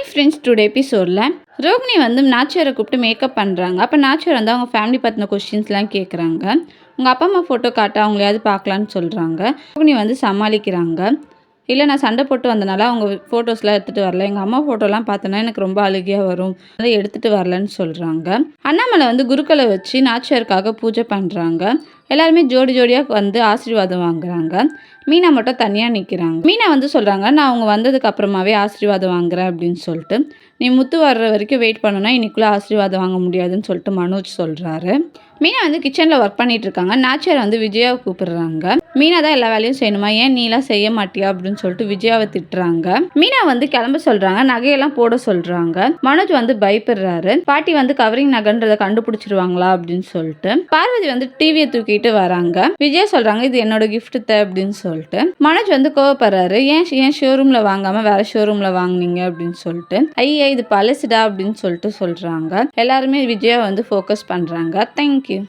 Friends today எபிசோடில் ரோகிணி வந்து நாச்சியாரை கூப்பிட்டு மேக்கப் பண்ணுறாங்க. அப்போ நாச்சியார் வந்து அவங்க ஃபேமிலி பற்றின கொஸ்டின்ஸ்லாம் கேட்குறாங்க. உங்கள் அப்பா அம்மா ஃபோட்டோ காட்ட அவங்களையாவது பார்க்கலான்னு சொல்கிறாங்க. ரோகிணி வந்து சமாளிக்கிறாங்க. இல்லை, நான் சண்டை போட்டு வந்தனால அவங்க ஃபோட்டோஸ்லாம் எடுத்துகிட்டு வரல. எங்கள் அம்மா ஃபோட்டோலாம் பார்த்தோன்னா எனக்கு ரொம்ப அழுகையாக வரும், அதை எடுத்துகிட்டு வரலன்னு சொல்கிறாங்க. அண்ணாமலை வந்து குருக்களை வச்சு நாச்சியாருக்காக பூஜை பண்ணுறாங்க. எல்லாருமே ஜோடி ஜோடியாக வந்து ஆசீர்வாதம் வாங்குறாங்க. மீனா மட்டும் தனியாக நிற்கிறாங்க. மீனா வந்து சொல்கிறாங்க, நான் அவங்க வந்ததுக்கு அப்புறமாவே ஆசீர்வாதம் வாங்குறேன் அப்படின்னு சொல்லிட்டு. நீ முத்து வர்ற வரைக்கும் வெயிட் பண்ணணும்னா இன்னைக்குள்ளே ஆசீர்வாதம் வாங்க முடியாதுன்னு சொல்லிட்டு மனோஜ் சொல்கிறாரு. மீனா வந்து கிச்சனில் ஒர்க் பண்ணிட்டு இருக்காங்க. நாச்சியார் வந்து விஜயாவை கூப்பிடுறாங்க. மீனா தான் எல்லா வேலையும் செய்யணுமா, ஏன் நீலாம் செய்ய மாட்டியா அப்படின்னு சொல்லிட்டு விஜயாவை திட்டுறாங்க. மீனா வந்து கிளம்ப சொல்கிறாங்க. நகையெல்லாம் போட சொல்கிறாங்க. மனோஜ் வந்து பயப்படுறாரு. பாட்டி வந்து கவரிங் நகைன்றதை கண்டுபிடிச்சிருவாங்களா அப்படின்னு சொல்லிட்டு. பார்வதி வந்து டிவியை தூக்கிட்டு வராங்க. விஜயா சொல்கிறாங்க, இது என்னோட கிஃப்ட் அப்படின்னு சொல்லிட்டு. மனோஜ் வந்து கோவப்படுறாரு. ஏன் ஷோரூமில் வாங்காமல் வேற ஷோரூமில் வாங்கினீங்க அப்படின்னு சொல்லிட்டு. ஐயா இது பழசுடா அப்படின்னு சொல்லிட்டு சொல்கிறாங்க. எல்லாருமே விஜயா வந்து ஃபோக்கஸ் பண்ணுறாங்க. தேங்க்யூ.